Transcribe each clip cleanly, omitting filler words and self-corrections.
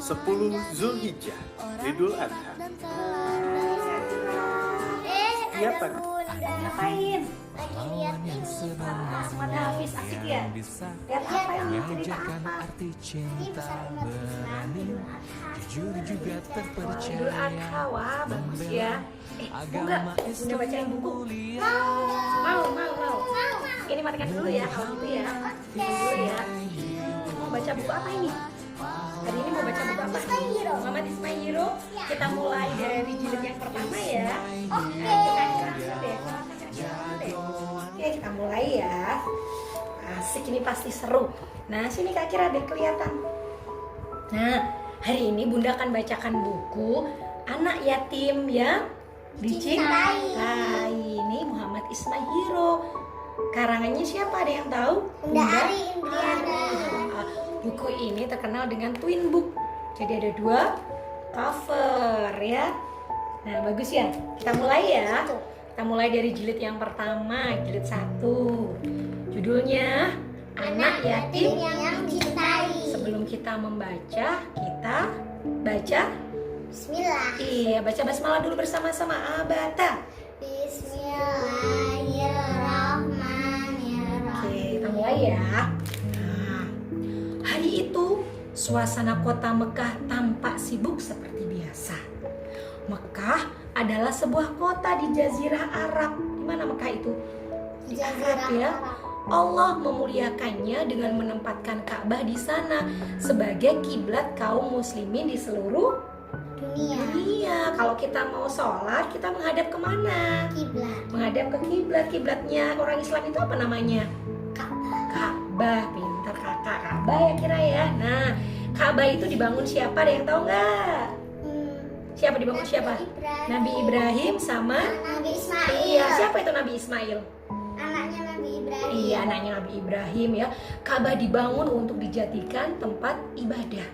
10 Zulhijjah, Idul Adha. Iya, Pak. Ngapain? Lagi lihat ini Asmat Hafiz asik ya? Lihat apa yang cerita apa? arti Ini cinta besar umat Islam Idul Adha. jujur juga Idul terpercaya Adha, wah bagus ya. Mau nggak? Bunda bacain buku? Mau. Ini matikan dulu ya, kalau gitu ya. Dulu ya. Mau baca buku apa ini? Hari ini mau baca buku apa? Muhammad Ismail. Kita mulai dari jilid yang pertama ya. Oke, kita mulai ya. Asik, ini pasti seru. Nah, sini Kak Kira biar kelihatan. Nah, hari ini Bunda akan bacakan buku Anak Yatim yang Dicintai. Ini Muhammad Ismail. Karangannya siapa, ada yang tahu? Bunda Ari Indriana. Buku ini terkenal dengan twin book. Jadi ada 2 cover ya. Nah, bagus ya. Kita mulai ya. Kita mulai dari jilid yang pertama, jilid 1. Judulnya Anak Yatim yang dicintai. Sebelum kita membaca, kita baca. Bismillah. Iya, baca basmalah dulu bersama-sama. Abata. Bismillahirrahmanirrahim. Oke, kita mulai ya. Nah, hari itu suasana kota Mekah tampak sibuk seperti biasa. Mekah adalah sebuah kota di Jazirah Arab. Di mana Mekah itu? Di Arab ya. Allah memuliakannya dengan menempatkan Ka'bah di sana sebagai kiblat kaum muslimin di seluruh dunia. Kalau kita mau sholat, kita menghadap kemana? Kiblat. Menghadap ke kiblat. Kiblatnya orang Islam itu apa namanya? Ka'bah. Pintar kakak, Ka'bah ya Kira ya. Nah, Ka'bah itu dibangun siapa? Ada yang tahu nggak? Siapa dibangun siapa? Nabi Ibrahim sama Nabi Ismail. Iya, siapa itu Nabi Ismail? Anaknya Nabi Ibrahim. Iya, anaknya Nabi Ibrahim ya. Ka'bah dibangun untuk dijadikan tempat ibadah.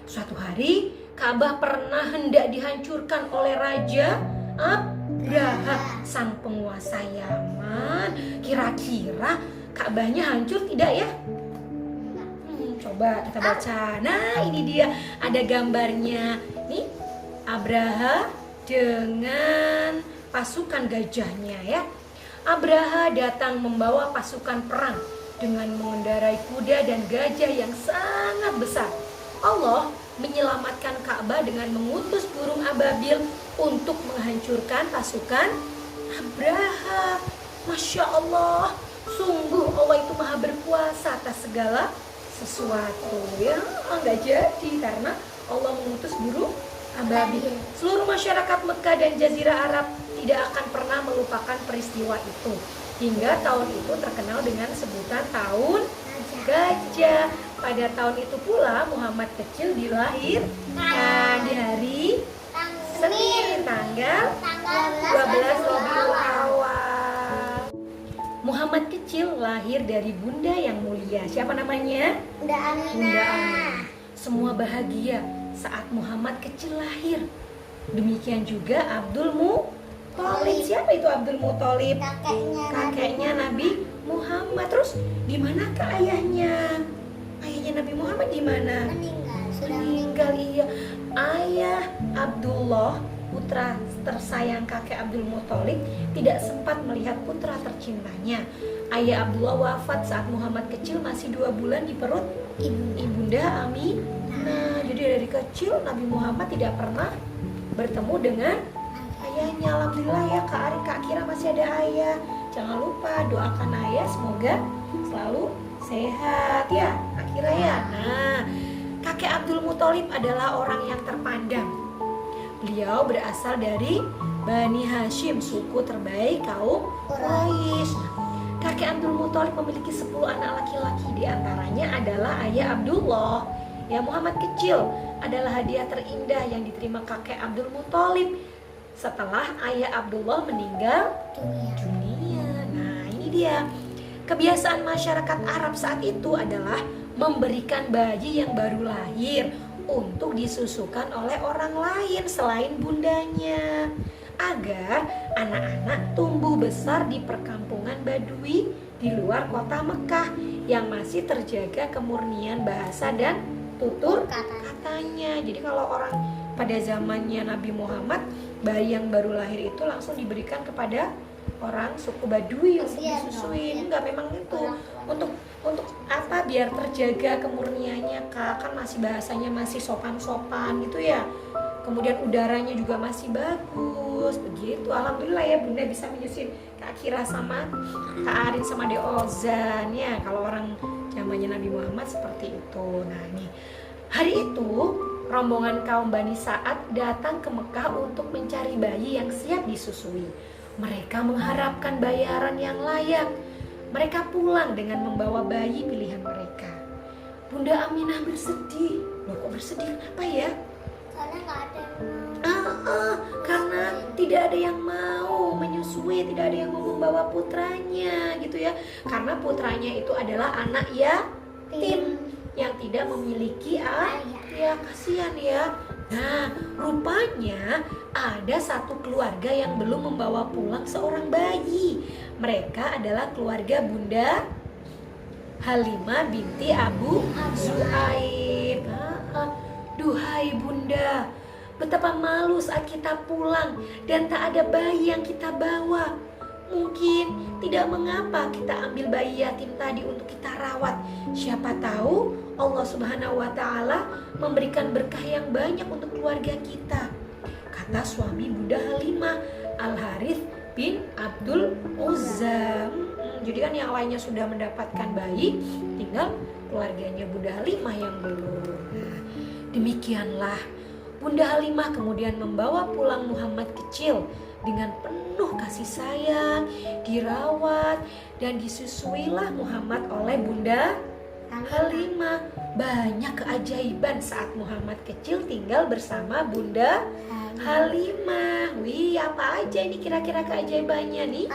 Suatu hari Ka'bah pernah hendak dihancurkan oleh Raja Abraha, sang penguasa Yaman. Kira-kira Ka'bahnya hancur tidak ya? Coba kita baca. Nah, ini dia, ada gambarnya. Nih, Abraha dengan pasukan gajahnya ya. Abraha datang membawa pasukan perang dengan mengendarai kuda dan gajah yang sangat besar. Allah menyelamatkan Ka'bah dengan mengutus burung ababil untuk menghancurkan pasukan Abraha. Masya Allah, sungguh Allah itu maha berkuasa atas segala sesuatu ya. Nggak jadi karena Allah mengutus burung ababil. Seluruh masyarakat Mekah dan Jazirah Arab tidak akan pernah melupakan peristiwa itu. Hingga tahun itu terkenal dengan sebutan tahun gajah. Pada tahun itu pula Muhammad kecil dilahirkan di hari Senin tanggal 12 Rabiul Awal. Muhammad kecil lahir dari bunda yang mulia. Siapa namanya? Bunda Bunda Aminah. Aminah. Semua bahagia saat Muhammad kecil lahir. Demikian juga Abdul Muthalib. Siapa itu Abdul Muthalib? Kakeknya Nabi Muhammad. Terus di manakah ayahnya? Ayahnya Nabi Muhammad di mana? Meninggal. Sudah Meninggal, iya. Ayah Abdullah, putra tersayang kakek Abdul Muthalib, tidak sempat melihat putra tercintanya. Ayah Abdullah wafat saat Muhammad kecil masih 2 bulan di perut ibunda Aminah. Jadi dari kecil Nabi Muhammad tidak pernah bertemu dengan ayahnya. Alhamdulillah ya Kak Ari, Kak Kira masih ada ayah. Jangan lupa doakan ayah semoga selalu sehat ya Kak Kira ya. Nah, kakek Abdul Muthalib adalah orang yang terpandang. Beliau berasal dari Bani Hashim, suku terbaik kaum Quraisy. Kakek Abdul Muthalib memiliki 10 anak laki-laki, di antaranya adalah ayah Abdullah. Ya, Muhammad kecil adalah hadiah terindah yang diterima kakek Abdul Muthalib setelah ayah Abdullah meninggal dunia. Nah, ini dia. Kebiasaan masyarakat Arab saat itu adalah memberikan bayi yang baru lahir untuk disusukan oleh orang lain selain bundanya, agar anak-anak tumbuh besar di perkampungan Badui di luar kota Mekah yang masih terjaga kemurnian bahasa dan tutur katanya. Jadi kalau orang pada zamannya Nabi Muhammad, bayi yang baru lahir itu langsung diberikan kepada orang suku Baduy untuk disusuin. Enggak, memang itu untuk apa, biar terjaga kemurniannya Kak, kan masih bahasanya masih sopan-sopan gitu ya. Kemudian udaranya juga masih bagus begitu. Alhamdulillah ya Bunda bisa menyusuin Kak Kira sama Kak Arin sama De Ozan ya. Kalau orang zamannya Nabi Muhammad seperti itu. Nah nih, hari itu rombongan kaum Bani Sa'ad datang ke Mekah untuk mencari bayi yang siap disusui. Mereka mengharapkan bayaran yang layak. Mereka pulang dengan membawa bayi pilihan mereka. Bunda Aminah bersedih. Loh kok bersedih? Kenapa ya? Karena nggak ada yang Karena tidak ada yang mau menyusui, tidak ada yang mau membawa putranya gitu ya. Karena putranya itu adalah anak yatim yang tidak memiliki ayah. Ya kasihan ya. Nah, rupanya ada satu keluarga yang belum membawa pulang seorang bayi. Mereka adalah keluarga Bunda Halimah binti Abu Zuhair. Duhai Bunda, betapa malu saat kita pulang dan tak ada bayi yang kita bawa. Mungkin tidak mengapa kita ambil bayi yatim tadi untuk kita rawat. Siapa tahu Allah Subhanahu wa Ta'ala memberikan berkah yang banyak untuk keluarga kita, kata suami Bunda Halimah, Al Harith bin Abdul Uzza. Jadi kan yang lainnya sudah mendapatkan bayi, tinggal keluarganya Bunda Halimah yang belum. Nah, demikianlah Bunda Halimah kemudian membawa pulang Muhammad kecil dengan penuh kasih sayang, dirawat dan disusuilah Muhammad oleh Bunda Halimah. Banyak keajaiban saat Muhammad kecil tinggal bersama Bunda Halimah. Wih, apa aja ini kira-kira keajaibannya nih?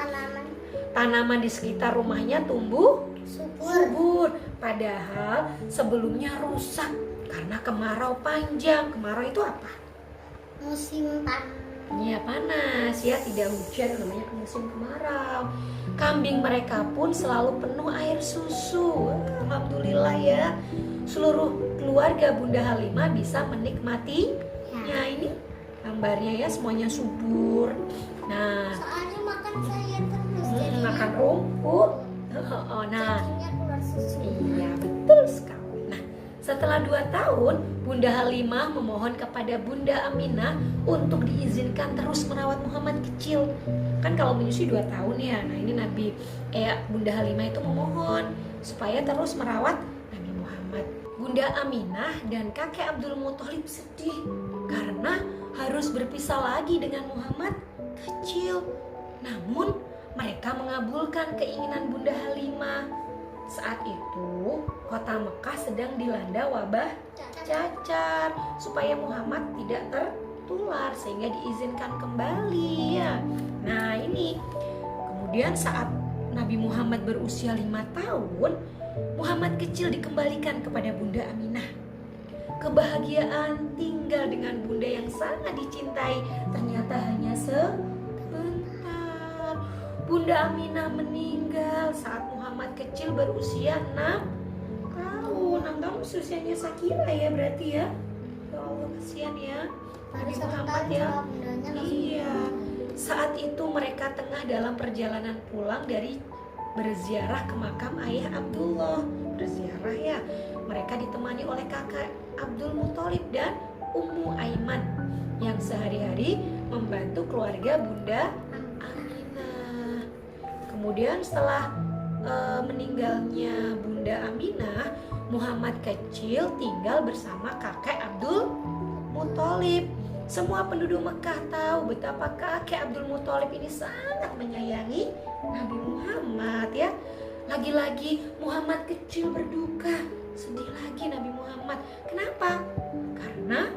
Tanaman di sekitar rumahnya tumbuh subur. Padahal sebelumnya rusak karena kemarau panjang. Kemarau itu apa? musim panas. Ya panas ya, tidak hujan, namanya musim kemarau. Kambing mereka pun selalu penuh air susu. Alhamdulillah ya, seluruh keluarga Bunda Halimah bisa menikmati. Nah ini gambarnya ya, semuanya subur. Nah, Soalnya makan sayur terus jadi makan rumput. Nah, jadinya keluar susu. iya betul sekali. Nah, setelah 2 tahun, Bunda Halimah memohon kepada Bunda Aminah untuk diizinkan terus merawat Muhammad kecil. Kan kalau menyusui 2 tahun ya. Nah ini Bunda Halimah itu memohon supaya terus merawat Nabi Muhammad. Bunda Aminah dan kakek Abdul Muthalib sedih karena harus berpisah lagi dengan Muhammad kecil. Namun mereka mengabulkan keinginan Bunda Halimah. Saat itu kota Mekah sedang dilanda wabah cacar, supaya Muhammad tidak tertular sehingga diizinkan kembali ya. Nah ini kemudian saat Nabi Muhammad berusia 5 tahun, Muhammad kecil dikembalikan kepada Bunda Aminah. Kebahagiaan tinggal dengan bunda yang sangat dicintai ternyata hanya sebentar. Bunda Aminah meninggal saat Muhammad kecil berusia 6 tahun. 6 tahun usianya Sakira ya berarti ya. Ya Allah kasihan ya Nabi Muhammad ya. Iya. Saat itu mereka tengah dalam perjalanan pulang dari berziarah ke makam ayah Abdullah. Berziarah ya. Mereka ditemani oleh kakak Abdul Muthalib dan Ummu Aiman yang sehari-hari membantu keluarga Bunda Aminah. Kemudian setelah meninggalnya Bunda Aminah, Muhammad kecil tinggal bersama kakek Abdul Muthalib. Semua penduduk Mekah tahu betapa kakek Abdul Muthalib ini sangat menyayangi Nabi Muhammad ya. Lagi-lagi Muhammad kecil berduka, sedih lagi Nabi Muhammad. Kenapa? Karena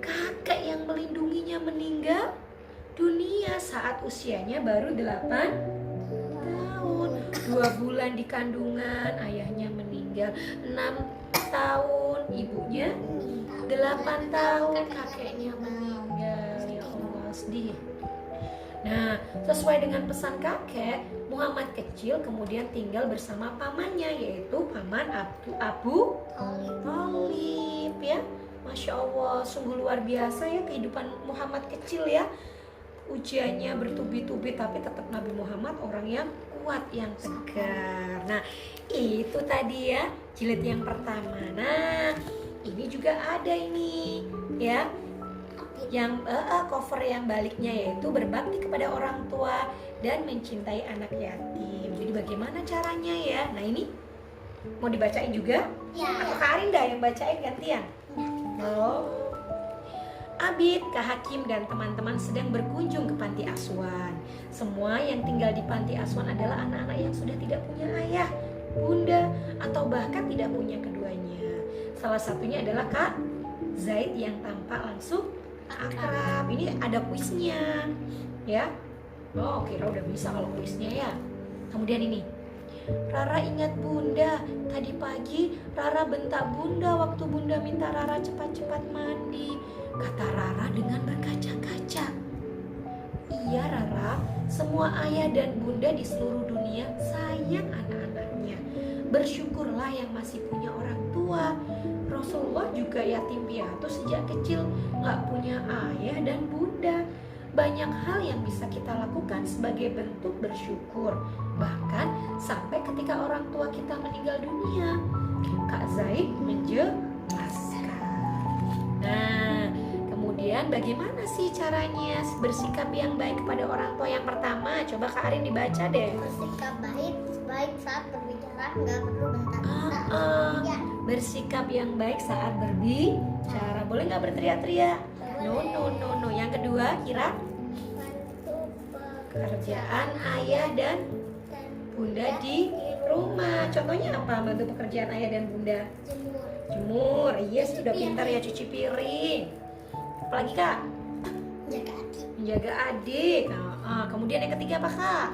kakek yang melindunginya meninggal dunia saat usianya baru 8 tahun. 2 bulan di kandungan, ayahnya meninggal. 6 tahun, ibunya 8 tahun, kakeknya meninggal. Ya Allah, sedih. Nah, sesuai dengan pesan kakek, Muhammad kecil kemudian tinggal bersama pamannya, yaitu paman Abu Thalib ya. Masya Allah, sungguh luar biasa ya kehidupan Muhammad kecil ya. Ujiannya bertubi-tubi tapi tetap Nabi Muhammad orang yang kuat, yang tegar. Nah, itu tadi ya jilid yang pertama. Nah, ini juga ada ini ya. Yang cover yang baliknya yaitu berbakti kepada orang tua dan mencintai anak yatim. Jadi bagaimana caranya ya? Nah, ini mau dibacain juga? Ya. Atau Kak Arinda yang bacain gantian? Oh. Abid, Kak Hakim dan teman-teman sedang berkunjung ke panti asuhan. Semua yang tinggal di panti asuhan adalah anak-anak yang sudah tidak punya ayah, bunda, atau bahkan tidak punya keduanya. Salah satunya adalah Kak Zaid yang tampak langsung akrab. Ini ada kuisnya ya. Oh, kira udah bisa kalau kuisnya ya. Kemudian ini, Rara ingat bunda. Tadi pagi Rara bentak bunda waktu bunda minta Rara cepat-cepat mandi, kata Rara dengan berkaca-kaca. Iya Rara, semua ayah dan bunda di seluruh dunia sayang anak-anaknya. Bersyukurlah yang masih punya orang tua. Rasulullah juga yatim piatu sejak kecil, gak punya ayah dan bunda. Banyak hal yang bisa kita lakukan sebagai bentuk bersyukur, bahkan sampai ketika orang tua kita meninggal dunia. Kak Zaid menjelaskan. Nah, kemudian bagaimana sih caranya bersikap yang baik kepada orang tua? Yang pertama, coba Kak Arin dibaca deh. Bersikap baik saat berbicara, nggak perlu bentar-bentar. Ya. Bersikap yang baik saat berbicara, boleh nggak berteriak-teriak? No. Yang kedua, kira Bantu pekerjaan ayah dan bunda di rumah. Contohnya apa? Bantu pekerjaan ayah dan bunda. jemur, Jemur, yes, sudah pintar ya, cuci piring. Apalagi Kak? jaga adik. Menjaga adik. Kemudian yang ketiga apa Kak?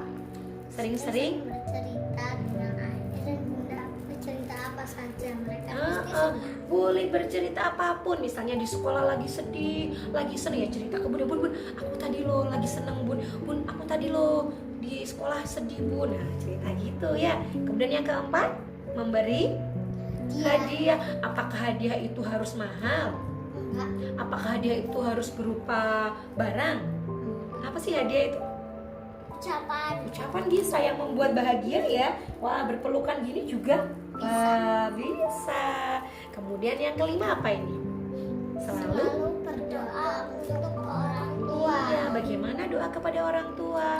Sering-sering bercerita dengan ayah dan bunda, bercerita apa saja mereka pasti senang. boleh bercerita apapun. Misalnya di sekolah lagi sedih, lagi seneng ya cerita ke bunda, bun, aku tadi lo lagi seneng bun, aku tadi lo di sekolah sedih bun. Nah, cerita gitu ya. Kemudian yang keempat, memberi hadiah. Apakah hadiah itu harus mahal? Enggak. Apakah hadiah itu harus berupa barang? Apa sih hadiah itu? Ucapan bisa yang membuat bahagia ya. Wah, berpelukan gini juga bisa. Kemudian yang kelima apa ini? Selalu berdoa untuk orang tua. Iya, bagaimana doa kepada orang tua?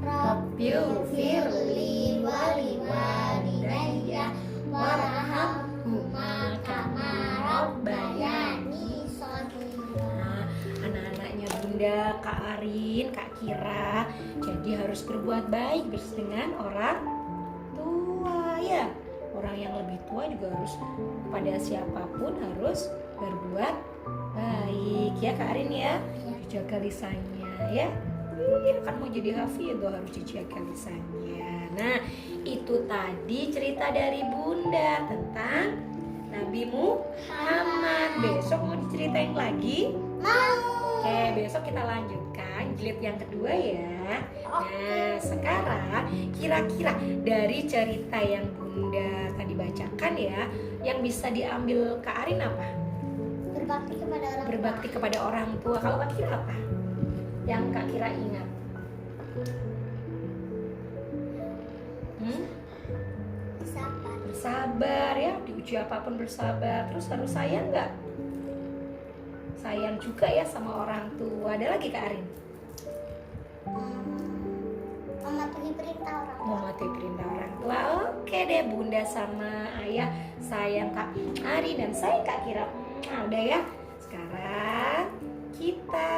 Rabbighfirli waliwalidayya warhamhuma kama rabbayani shaghira. Nah, anak-anaknya Bunda, Kak Arin, Kak Kira, jadi harus berbuat baik dengan orang tua ya. Orang yang lebih tua juga harus pada siapapun harus berbuat baik ya Kak Arin ya. Dijaga lisannya ya. Iya, kan mau jadi hafidh harus dijaga lisannya. Nah, itu tadi cerita dari Bunda tentang Nabi Muhammad. Besok mau diceritain lagi? Oke, besok kita lanjutkan jilid yang kedua ya. Nah, sekarang kira-kira dari cerita yang Bunda tadi bacakan ya, yang bisa diambil Kak Arin apa? Berbakti kepada orang tua. Berbakti kepada orang tua. Kalau Kak Kira apa? Yang Kak Kira ingat? Bersabar ya, diuji apapun bersabar. Terus harus sayang nggak? Sayang juga ya sama orang tua. Ada lagi Kak Arin? Mematuhi perintah orang tua. Mematuhi perintah orang tua. Oke deh, Bunda sama Ayah sayang Kak Arin dan sayang Kak Kira. Udah ya. Sekarang kita